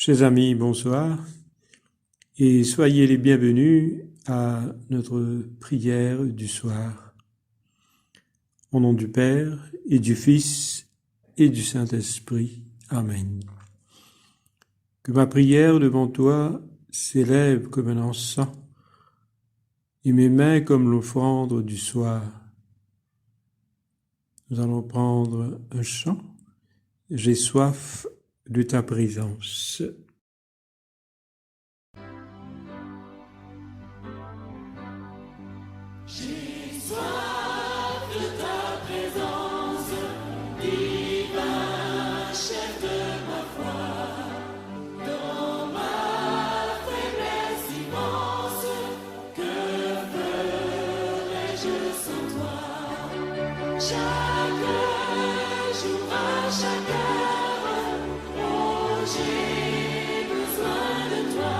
Chers amis, bonsoir et soyez les bienvenus à notre prière du soir. Au nom du Père et du Fils et du Saint-Esprit. Amen. Que ma prière devant toi s'élève comme un encens et mes mains comme l'offrande du soir. Nous allons prendre un chant. J'ai soif de ta présence. J'ai soif de ta présence, divin chef de ma foi. Dans ma faiblesse immense, que ferais-je sans toi? Chaque jour, à chaque heure, oh, j'ai besoin de toi.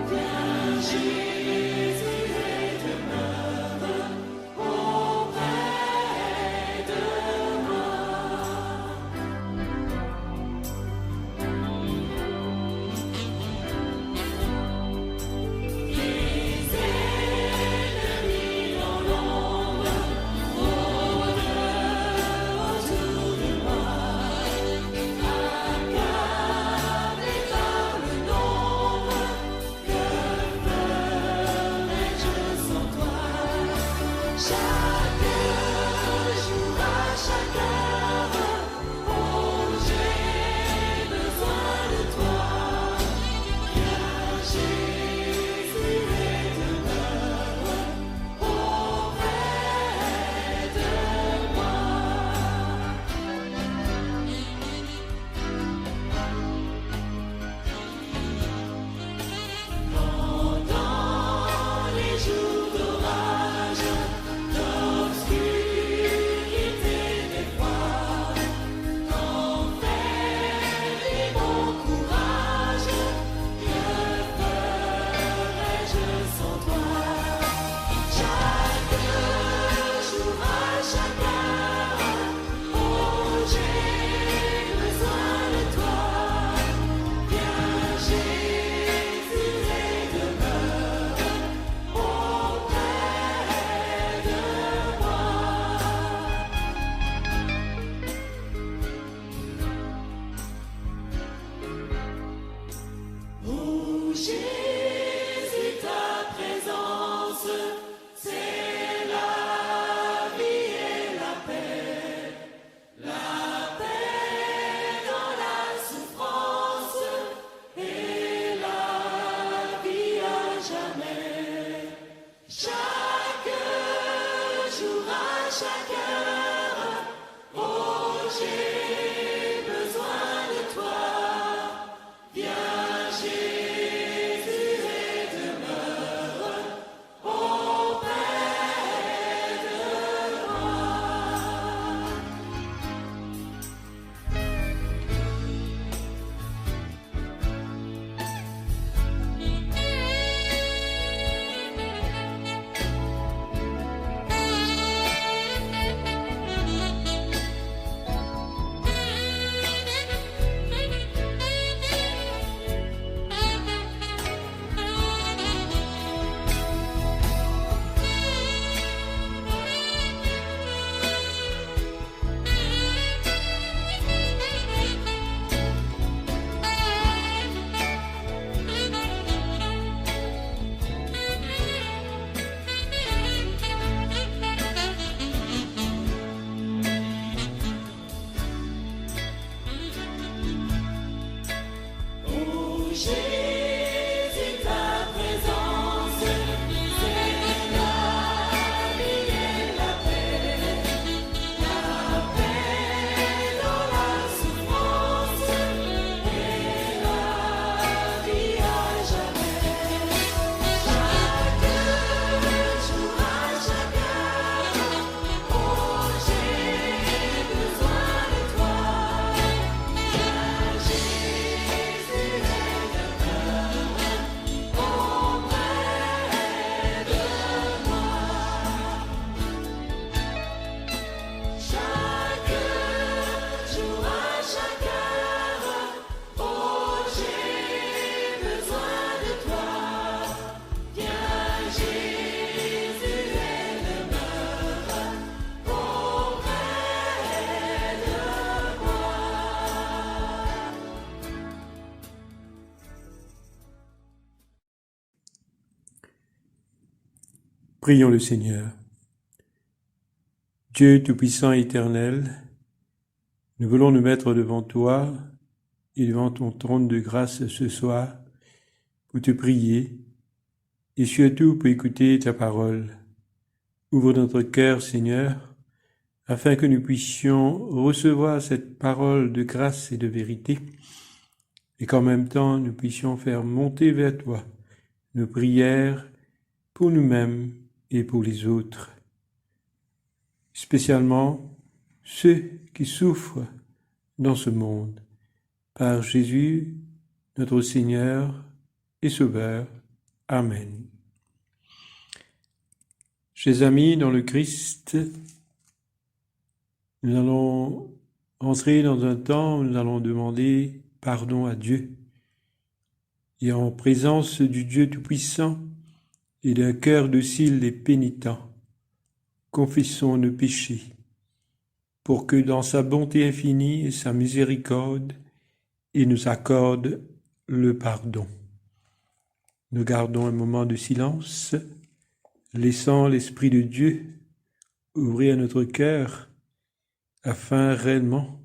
Viens, Jésus, et demeure auprès de moi. Les ennemis dans l'ombre rôdent autour de moi, accablés par le nombre. Que ferais-je sans toi? Chaque jour, à chaque heure, oh, j'ai besoin de toi. Viens, Jésus, et demeure auprès de moi. Pendant les jours d'orage, d'obscurité, d'effroi, qu'enferme mon courage, que ferais-je sans toi? Chaque jour, à chaque heure, oh, j'ai besoin de toi. Viens, Jésus, et demeure auprès de moi. Oh, Jésus, ta présence, c'est la vie et la paix dans la souffrance et la vie à jamais. Chaque jour, à chaque heure, oh, j'ai besoin de toi. Viens, Jésus, et demeure auprès de moi. Oh, Jésus, ta présence, c'est la vie et la paix dans la souffrance et la vie à jamais. Chaque jour, à chaque heure, oh, j'ai besoin de toi. Viens, Jésus, et demeure Prions le Seigneur. Dieu Tout-Puissant et Éternel, nous voulons nous mettre devant toi et devant ton trône de grâce ce soir pour te prier et surtout pour écouter ta parole. Ouvre notre cœur, Seigneur, afin que nous puissions recevoir cette parole de grâce et de vérité et qu'en même temps nous puissions faire monter vers toi nos prières pour nous-mêmes et pour les autres, spécialement ceux qui souffrent dans ce monde. Par Jésus, notre Seigneur et Sauveur. Amen. Chers amis, dans le Christ, nous allons entrer dans un temps où nous allons demander pardon à Dieu. Et en présence du Dieu Tout-Puissant et d'un cœur docile et pénitent, confessons nos péchés, pour que dans sa bonté infinie et sa miséricorde, il nous accorde le pardon. Nous gardons un moment de silence, laissant l'Esprit de Dieu ouvrir notre cœur, afin réellement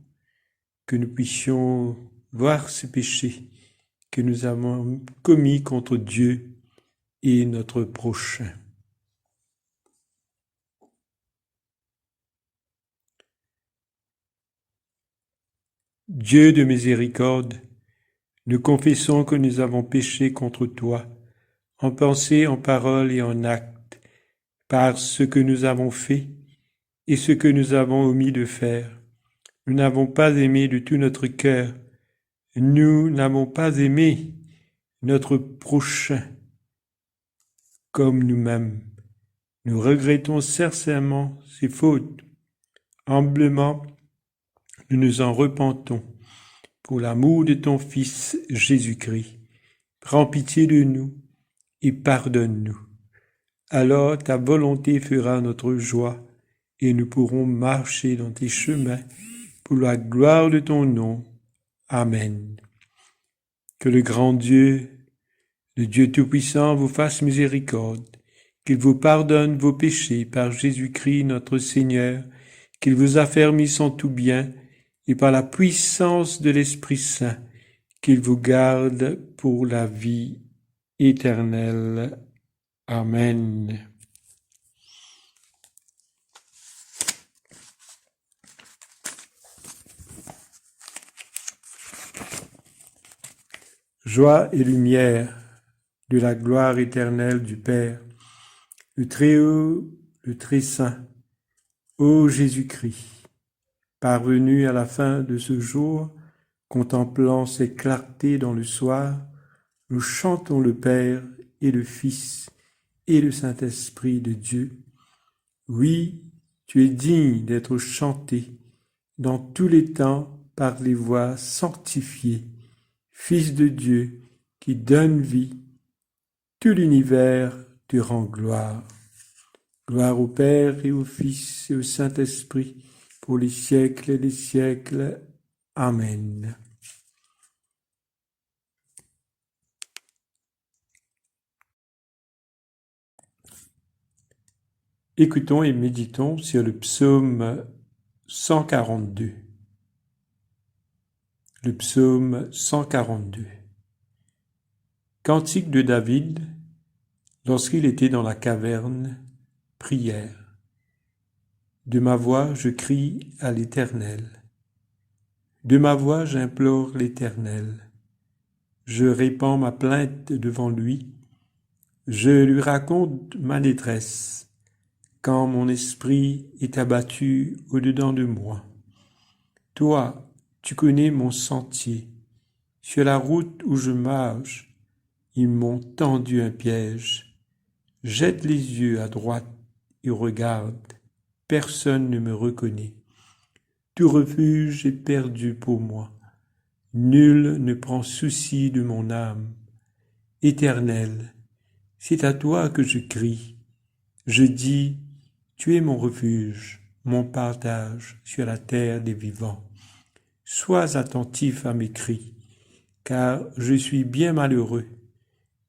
que nous puissions voir ces péchés que nous avons commis contre Dieu et notre prochain. Dieu de miséricorde, nous confessons que nous avons péché contre toi, en pensée, en parole et en acte, par ce que nous avons fait et ce que nous avons omis de faire. Nous n'avons pas aimé de tout notre cœur, nous n'avons pas aimé notre prochain comme nous-mêmes. Nous regrettons sincèrement ces fautes. Humblement, nous nous en repentons. Pour l'amour de ton Fils Jésus-Christ, prends pitié de nous et pardonne-nous. Alors ta volonté fera notre joie et nous pourrons marcher dans tes chemins pour la gloire de ton nom. Amen. Que le grand Dieu, le Dieu Tout-Puissant, vous fasse miséricorde, qu'il vous pardonne vos péchés par Jésus-Christ notre Seigneur, qu'il vous affermisse en tout bien, et par la puissance de l'Esprit Saint, qu'il vous garde pour la vie éternelle. Amen. Joie et lumière de la gloire éternelle du Père, le Très-Haut, le Très-Saint, ô Jésus-Christ, parvenu à la fin de ce jour, contemplant ses clartés dans le soir, nous chantons le Père et le Fils et le Saint-Esprit de Dieu. Oui, tu es digne d'être chanté dans tous les temps par les voix sanctifiées, Fils de Dieu qui donne vie, tout l'univers te rend gloire. Gloire au Père et au Fils et au Saint-Esprit, pour les siècles et les siècles. Amen. Écoutons et méditons sur le psaume 142. Le psaume 142. Cantique de David, lorsqu'il était dans la caverne, prière. De ma voix, je crie à l'Éternel. De ma voix, j'implore l'Éternel. Je répands ma plainte devant lui. Je lui raconte ma détresse, quand mon esprit est abattu au-dedans de moi. Toi, tu connais mon sentier. Sur la route où je marche, ils m'ont tendu un piège. Jette les yeux à droite et regarde. Personne ne me reconnaît. Tout refuge est perdu pour moi. Nul ne prend souci de mon âme. Éternel, c'est à toi que je crie. Je dis, tu es mon refuge, mon partage sur la terre des vivants. Sois attentif à mes cris, car je suis bien malheureux.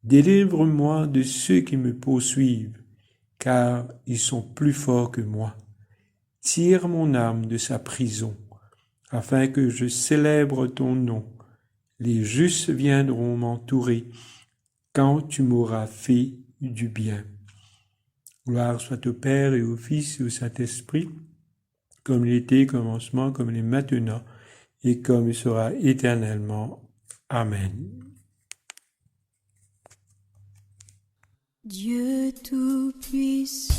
Délivre-moi de ceux qui me poursuivent, car ils sont plus forts que moi. Tire mon âme de sa prison, afin que je célèbre ton nom. Les justes viendront m'entourer quand tu m'auras fait du bien. Gloire soit au Père et au Fils et au Saint-Esprit, comme il était au commencement, comme il est maintenant, et comme il sera éternellement. Amen. Dieu Tout-Puissant,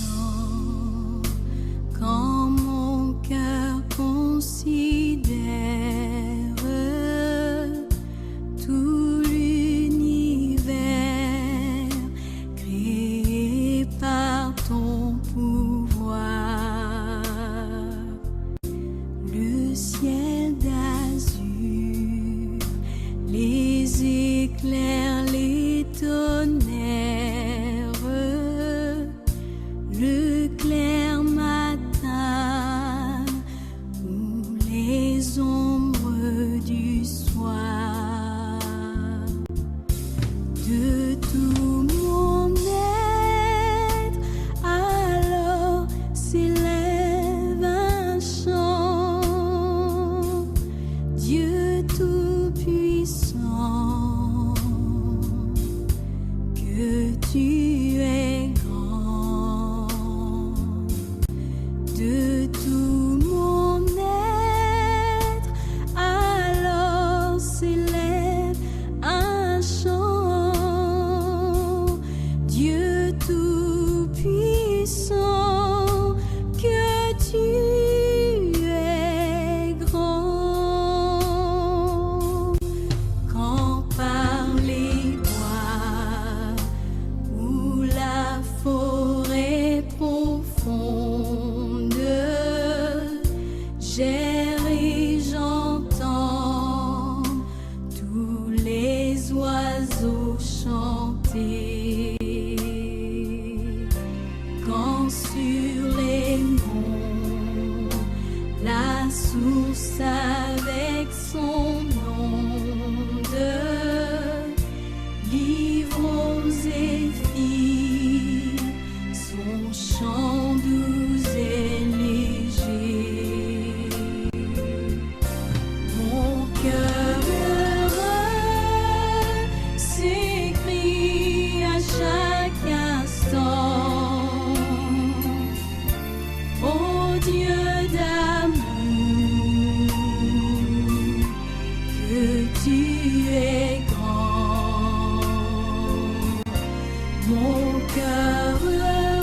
quand mon cœur considère tout l'univers créé par ton pouvoir, le ciel d'azur, les éclairs, les tonnerres, le clair matin ou les ombres du soir, de tout mon être, alors s'élève un chant. Dieu Tout-Puissant, que tu es grand. De tout mon être, alors s'élève un chant. Dieu Tout-Puissant, que tu es grand. Quand par les bois ou la forêt profonde, j'erre et j'entends tous les oiseaux chanter. Quand sur les monts, la source avec son onde livre aux zéphyrs son chant doux et léger. Mon cœur heureux s'écrie à chaque instant: ô Dieu d'amour, que tu es grand. Mon cœur heureux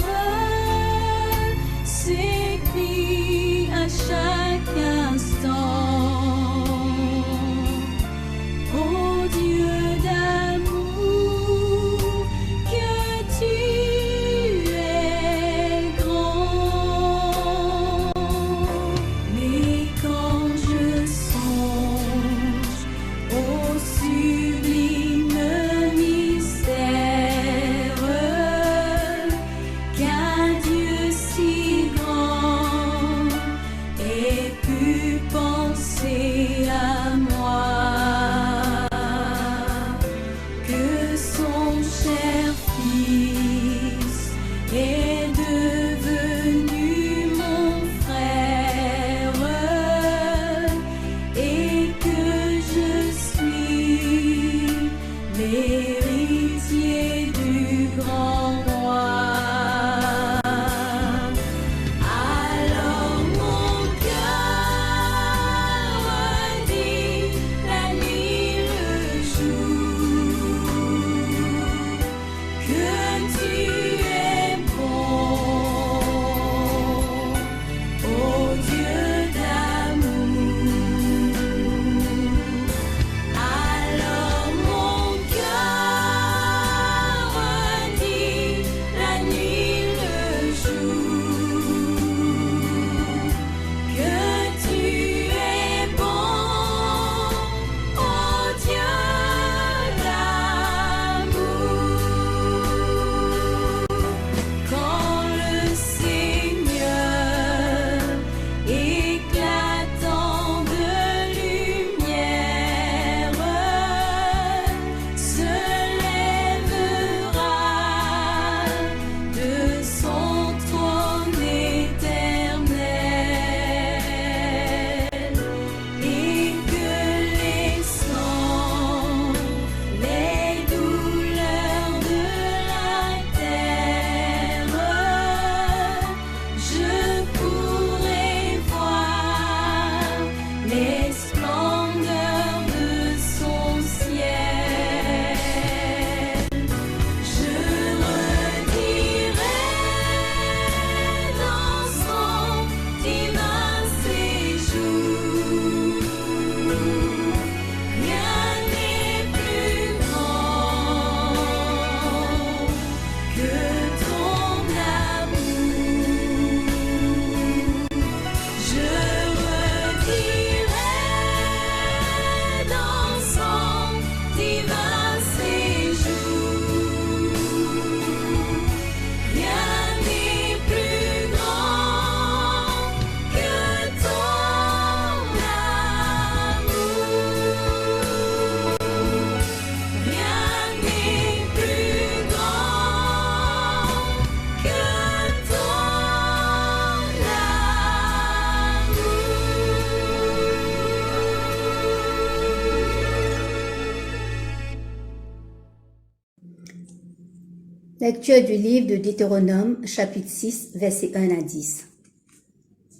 Lecture du livre de Deutéronome, chapitre 6, versets 1 à 10.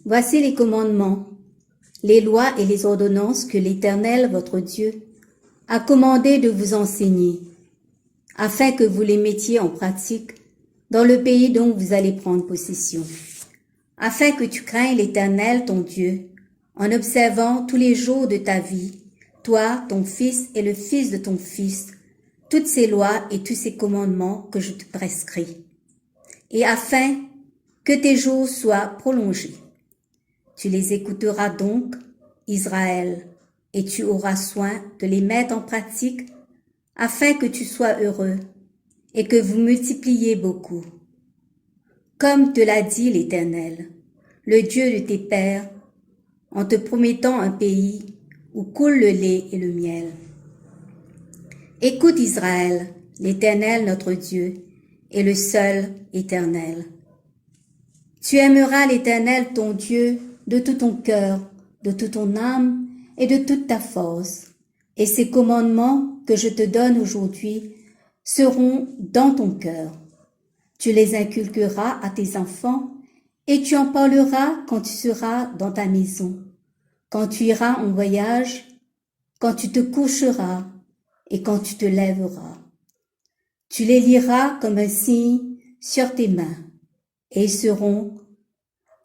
Voici les commandements, les lois et les ordonnances que l'Éternel, votre Dieu, a commandé de vous enseigner, afin que vous les mettiez en pratique dans le pays dont vous allez prendre possession, afin que tu craignes l'Éternel, ton Dieu, en observant tous les jours de ta vie, toi, ton fils et le fils de ton fils, toutes ces lois et tous ces commandements que je te prescris, et afin que tes jours soient prolongés. Tu les écouteras donc, Israël, et tu auras soin de les mettre en pratique, afin que tu sois heureux et que vous multipliez beaucoup. Comme te l'a dit l'Éternel, le Dieu de tes pères, en te promettant un pays où coule le lait et le miel. Écoute Israël, l'Éternel notre Dieu est le seul Éternel. Tu aimeras l'Éternel ton Dieu de tout ton cœur, de toute ton âme et de toute ta force. Et ces commandements que je te donne aujourd'hui seront dans ton cœur. Tu les inculqueras à tes enfants et tu en parleras quand tu seras dans ta maison, quand tu iras en voyage, quand tu te coucheras et quand tu te lèveras. Tu les liras comme un signe sur tes mains et ils seront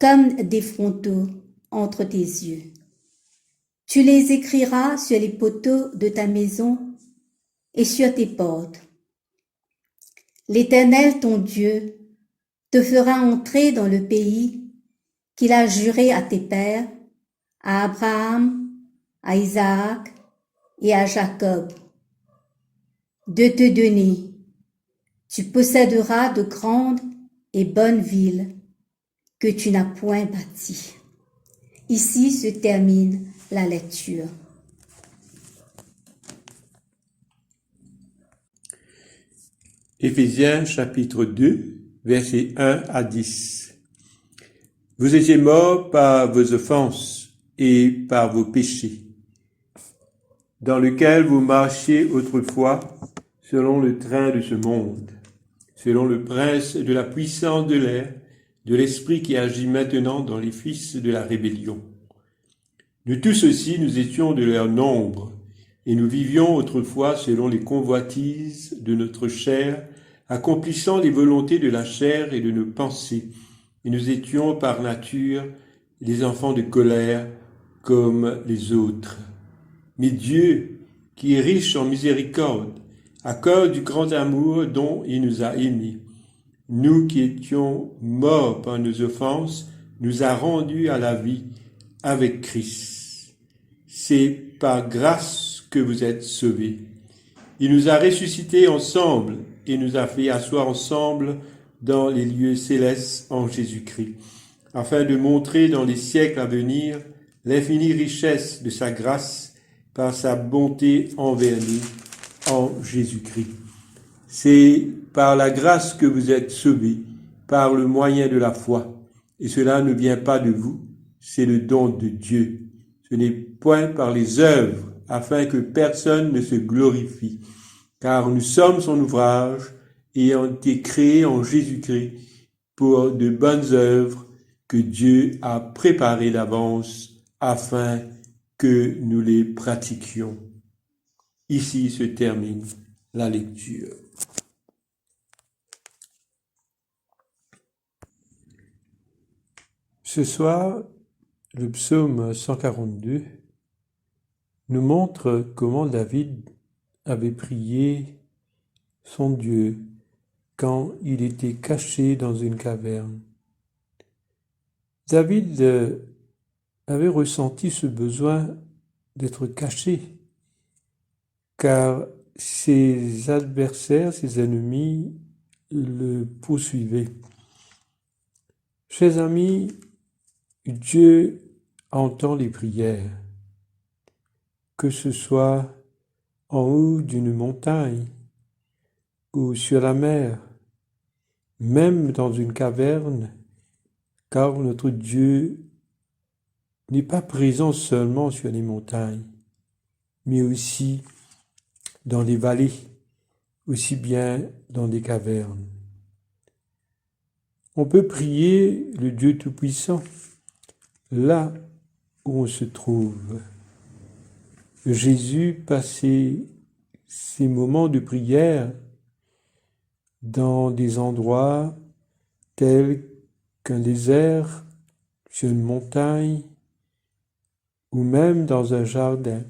comme des frontaux entre tes yeux. Tu les écriras sur les poteaux de ta maison et sur tes portes. L'Éternel, ton Dieu, te fera entrer dans le pays qu'il a juré à tes pères, à Abraham, à Isaac et à Jacob, de te donner. Tu posséderas de grandes et bonnes villes que tu n'as point bâties. Ici se termine la lecture. Éphésiens chapitre 2, versets 1 à 10. Vous étiez morts par vos offenses et par vos péchés, dans lequel vous marchiez autrefois selon le train de ce monde, selon le prince de la puissance de l'air, de l'esprit qui agit maintenant dans les fils de la rébellion. Nous tous aussi, nous étions de leur nombre, et nous vivions autrefois selon les convoitises de notre chair, accomplissant les volontés de la chair et de nos pensées, et nous étions par nature des enfants de colère comme les autres. Mais Dieu, qui est riche en miséricorde, à cause du grand amour dont il nous a aimés, nous qui étions morts par nos offenses, nous a rendus à la vie avec Christ. C'est par grâce que vous êtes sauvés. Il nous a ressuscités ensemble et nous a fait asseoir ensemble dans les lieux célestes en Jésus-Christ, afin de montrer dans les siècles à venir l'infinie richesse de sa grâce par sa bonté envers nous en Jésus-Christ. C'est par la grâce que vous êtes sauvés, par le moyen de la foi. Et cela ne vient pas de vous, c'est le don de Dieu. Ce n'est point par les œuvres, afin que personne ne se glorifie. Car nous sommes son ouvrage, ayant été créés en Jésus-Christ pour de bonnes œuvres que Dieu a préparées d'avance, afin que nous les pratiquions. Ici se termine la lecture. Ce soir, le psaume 142 nous montre comment David avait prié son Dieu quand il était caché dans une caverne. David avait ressenti ce besoin d'être caché, car ses adversaires, ses ennemis le poursuivaient. Chers amis, Dieu entend les prières, que ce soit en haut d'une montagne ou sur la mer, même dans une caverne, car notre Dieu n'est pas présent seulement sur les montagnes, mais aussi dans les vallées, aussi bien dans des cavernes. On peut prier le Dieu Tout-Puissant là où on se trouve. Jésus passait ses moments de prière dans des endroits tels qu'un désert, sur une montagne ou même dans un jardin.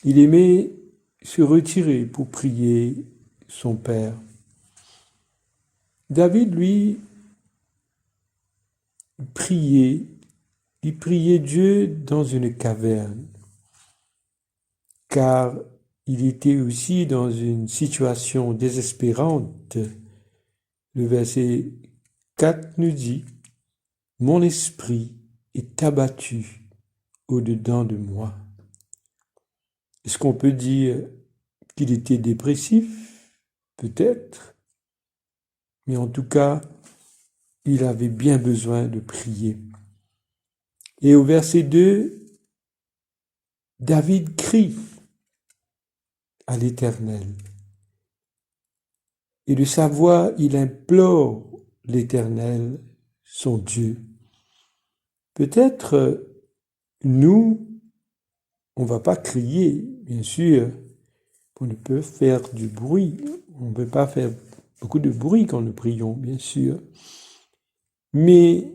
Il aimait se retirer pour prier son Père. David, lui, il priait Dieu dans une caverne, car il était aussi dans une situation désespérante. Le verset 4 nous dit « Mon esprit est abattu au-dedans de moi ». Est-ce qu'on peut dire qu'il était dépressif? Peut-être. Mais en tout cas, il avait bien besoin de prier. Et au verset 2, David crie à l'Éternel. Et de sa voix, il implore l'Éternel, son Dieu. Peut-être, nous, on ne va pas crier, bien sûr, on ne peut faire du bruit. On ne peut pas faire beaucoup de bruit quand nous prions, bien sûr. Mais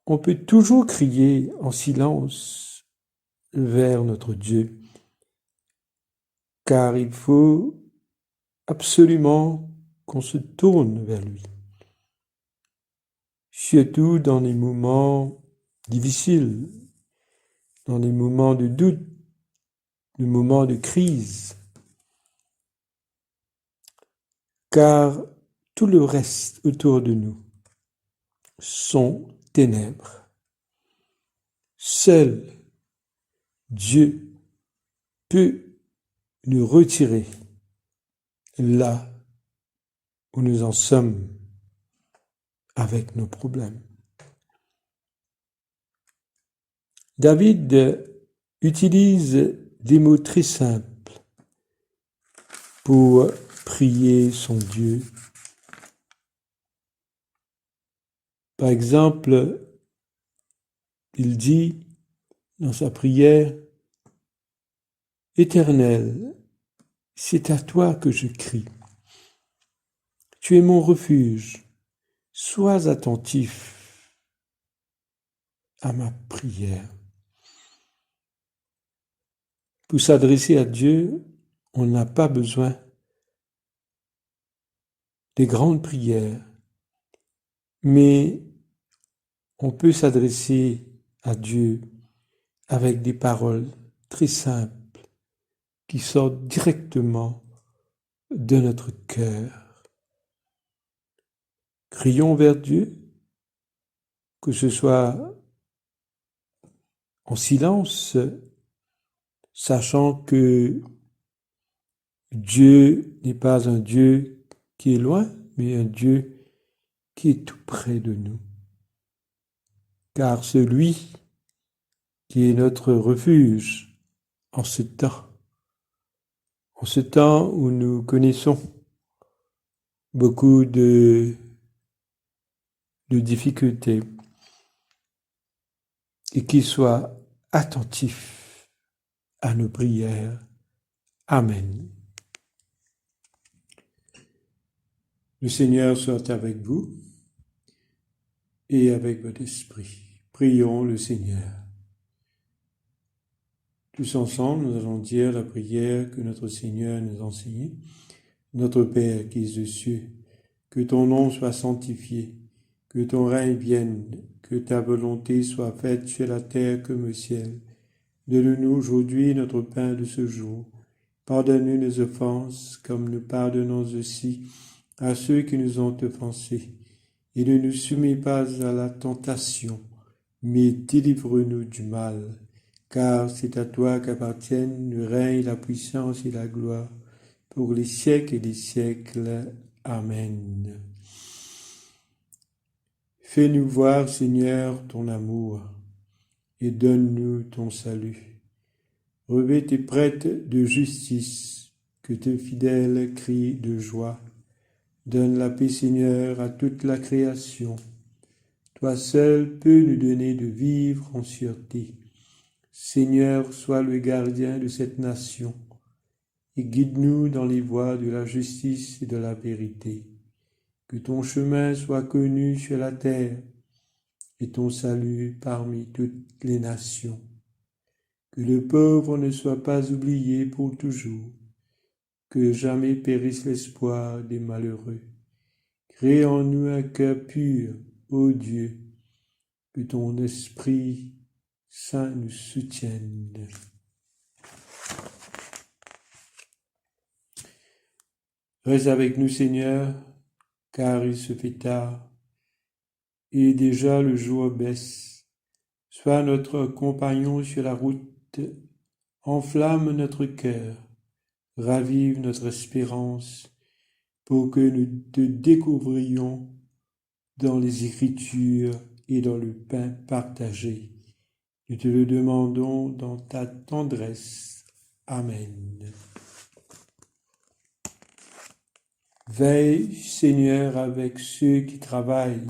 on peut toujours crier en silence vers notre Dieu, car il faut absolument qu'on se tourne vers lui, surtout dans les moments difficiles, dans les moments de doute, les moments de crise, car tout le reste autour de nous sont ténèbres. Seul Dieu peut nous retirer là où nous en sommes avec nos problèmes. David utilise des mots très simples pour prier son Dieu. Par exemple, il dit dans sa prière, « Éternel, c'est à toi que je crie. Tu es mon refuge. Sois attentif à ma prière. » Pour s'adresser à Dieu, on n'a pas besoin des grandes prières, mais on peut s'adresser à Dieu avec des paroles très simples qui sortent directement de notre cœur. Crions vers Dieu, que ce soit en silence, sachant que Dieu n'est pas un Dieu qui est loin, mais un Dieu qui est tout près de nous. Car celui qui est notre refuge en ce temps où nous connaissons beaucoup de difficultés, et qu'il soit attentif à nos prières. Amen. Le Seigneur soit avec vous et avec votre esprit. Prions le Seigneur. Tous ensemble, nous allons dire la prière que notre Seigneur nous a enseignée. Notre Père qui es aux cieux, que ton nom soit sanctifié, que ton règne vienne, que ta volonté soit faite sur la terre comme au ciel. Donne-nous aujourd'hui notre pain de ce jour. Pardonne-nous nos offenses, comme nous pardonnons aussi à ceux qui nous ont offensés. Et ne nous soumets pas à la tentation, mais délivre-nous du mal. Car c'est à toi qu'appartiennent le règne, la puissance et la gloire, pour les siècles et les siècles. Amen. Fais-nous voir, Seigneur, ton amour, et donne-nous ton salut. Revêt tes prêtres de justice, que tes fidèles crient de joie. Donne la paix, Seigneur, à toute la création. Toi seul peux nous donner de vivre en sûreté. Seigneur, sois le gardien de cette nation et guide-nous dans les voies de la justice et de la vérité. Que ton chemin soit connu sur la terre et ton salut parmi toutes les nations. Que le pauvre ne soit pas oublié pour toujours, que jamais périsse l'espoir des malheureux. Crée en nous un cœur pur, ô Dieu, que ton Esprit Saint nous soutienne. Reste avec nous, Seigneur, car il se fait tard, et déjà le jour baisse. Sois notre compagnon sur la route, enflamme notre cœur, ravive notre espérance, pour que nous te découvrions dans les Écritures et dans le pain partagé. Nous te le demandons dans ta tendresse. Amen. Veille, Seigneur, avec ceux qui travaillent.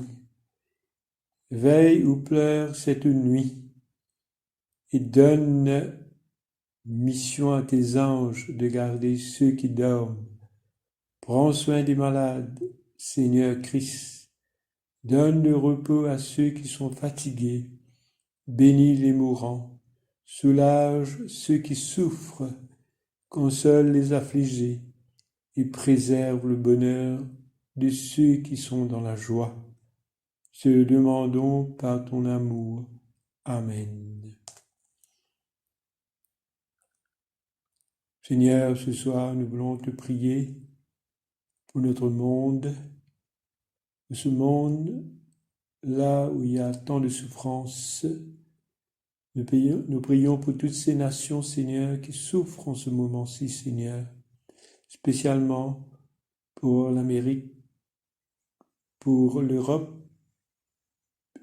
Veille ou pleure cette nuit et donne mission à tes anges de garder ceux qui dorment. Prends soin des malades, Seigneur Christ. Donne le repos à ceux qui sont fatigués. Bénis les mourants. Soulage ceux qui souffrent. Console les affligés et préserve le bonheur de ceux qui sont dans la joie. Te le demandons par ton amour. Amen. Seigneur, ce soir, nous voulons te prier pour notre monde, ce monde là où il y a tant de souffrance. Nous prions pour toutes ces nations, Seigneur, qui souffrent en ce moment-ci, Seigneur, spécialement pour l'Amérique, pour l'Europe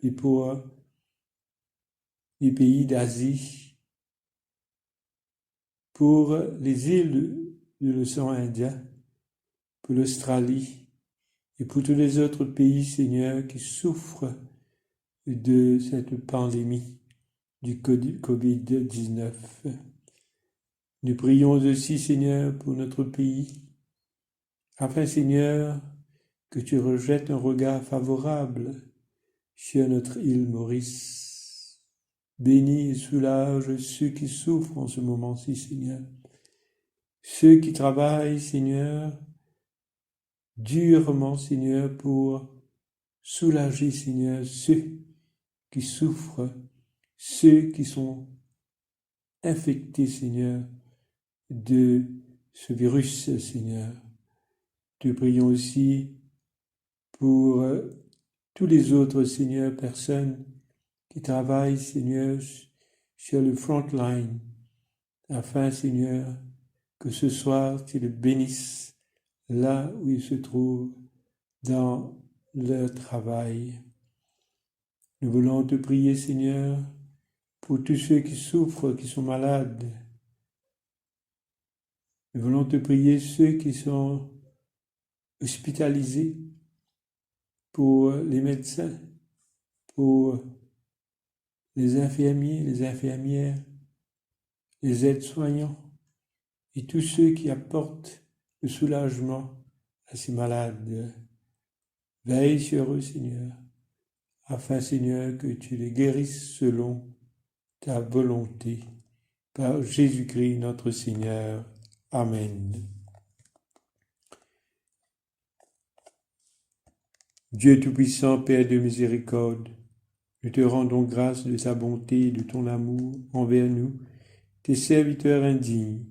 et pour les pays d'Asie, pour les îles de l'océan Indien, pour l'Australie et pour tous les autres pays, Seigneur, qui souffrent de cette pandémie du Covid-19. Nous prions aussi, Seigneur, pour notre pays, afin, Seigneur, que tu rejettes un regard favorable sur notre île Maurice. Bénis et soulage ceux qui souffrent en ce moment-ci, Seigneur. Ceux qui travaillent, Seigneur, durement, Seigneur, pour soulager, Seigneur, ceux qui souffrent, ceux qui sont infectés, Seigneur, de ce virus, Seigneur. Te prions aussi pour tous les autres, Seigneur, personnes qui travaillent, Seigneur, sur le front line, afin, Seigneur, que ce soir, tu les bénisses là où ils se trouvent dans leur travail. Nous voulons te prier, Seigneur, pour tous ceux qui souffrent, qui sont malades. Nous voulons te prier ceux qui sont hospitalisés, pour les médecins, pour les infirmiers, les infirmières, les aides-soignants et tous ceux qui apportent le soulagement à ces malades. Veille sur eux, Seigneur, afin, Seigneur, que tu les guérisses selon ta volonté. Par Jésus-Christ, notre Seigneur. Amen. Dieu Tout-Puissant, Père de miséricorde, nous te rendons grâce de ta bonté et de ton amour envers nous, tes serviteurs indignes,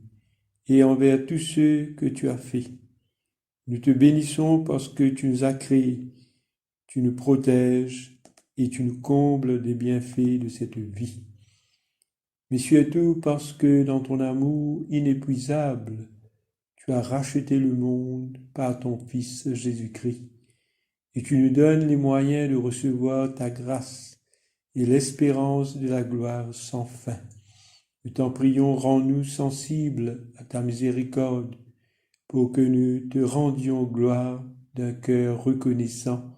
et envers tous ceux que tu as faits. Nous te bénissons parce que tu nous as créés, tu nous protèges et tu nous combles des bienfaits de cette vie. Mais surtout parce que dans ton amour inépuisable, tu as racheté le monde par ton Fils Jésus-Christ, et tu nous donnes les moyens de recevoir ta grâce et l'espérance de la gloire sans fin. Nous t'en prions, rends-nous sensibles à ta miséricorde, pour que nous te rendions gloire d'un cœur reconnaissant,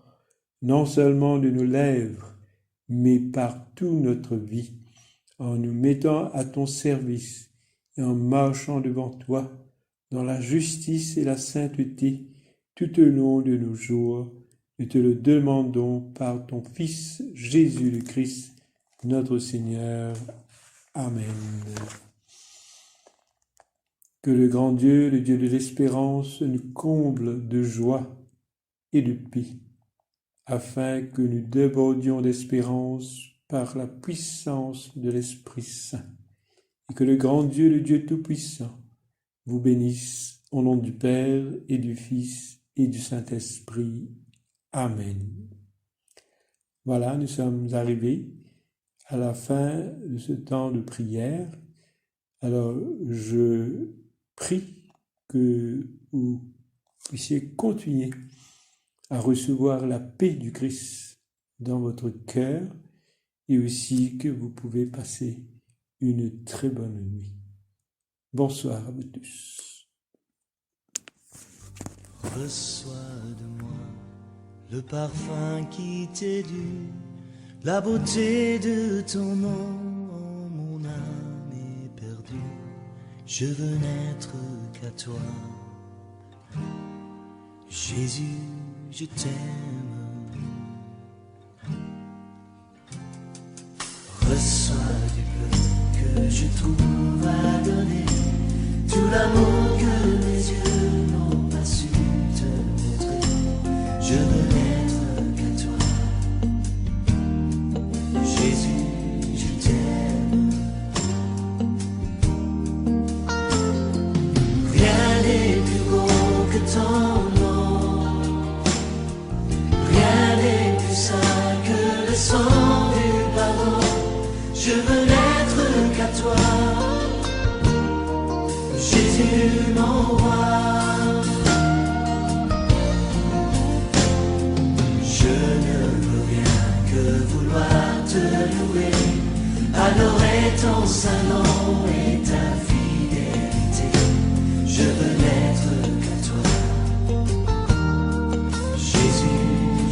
non seulement de nos lèvres, mais par toute notre vie, en nous mettant à ton service et en marchant devant toi dans la justice et la sainteté tout au long de nos jours. Nous te le demandons par ton Fils Jésus le Christ, notre Seigneur. Amen. Que le grand Dieu, le Dieu de l'espérance, nous comble de joie et de paix, afin que nous débordions d'espérance par la puissance de l'Esprit Saint, et que le grand Dieu, le Dieu Tout-Puissant, vous bénisse au nom du Père et du Fils et du Saint-Esprit. Amen. Voilà, nous sommes arrivés à la fin de ce temps de prière. Alors, je prie que vous puissiez continuer à recevoir la paix du Christ dans votre cœur et aussi que vous pouvez passer une très bonne nuit. Bonsoir à vous tous. Reçois de moi le parfum qui t'est dû, la beauté de ton nom, oh, mon âme est perdue. Je veux n'être qu'à toi. Jésus, je t'aime. Reçois du peu que je trouve à donner, tout l'amour que mes yeux n'ont pas su te montrer. Je veux n'être qu'à toi. Jésus, je t'aime. Rien n'est plus beau que ton nom. Rien n'est plus saint que le sang du pardon. Je veux n'être qu'à toi. Jésus, mon roi. Je ne veux rien que vouloir te louer, adorer ton saint nom et ta fidélité. Je veux n'être qu'à toi. Jésus,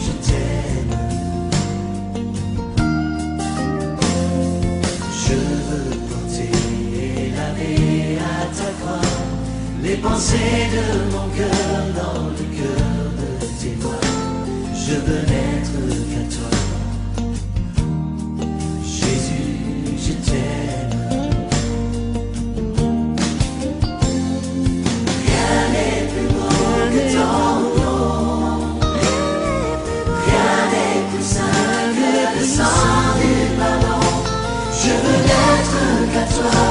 je t'aime. Je veux porter et laver à ta croix les pensées de mon cœur dans le cœur de tes voix. Je veux n'être qu'à toi. Jésus, je t'aime. Rien n'est plus beau que ton nom. Rien n'est plus saint que le sang du pardon. Je veux n'être qu'à toi.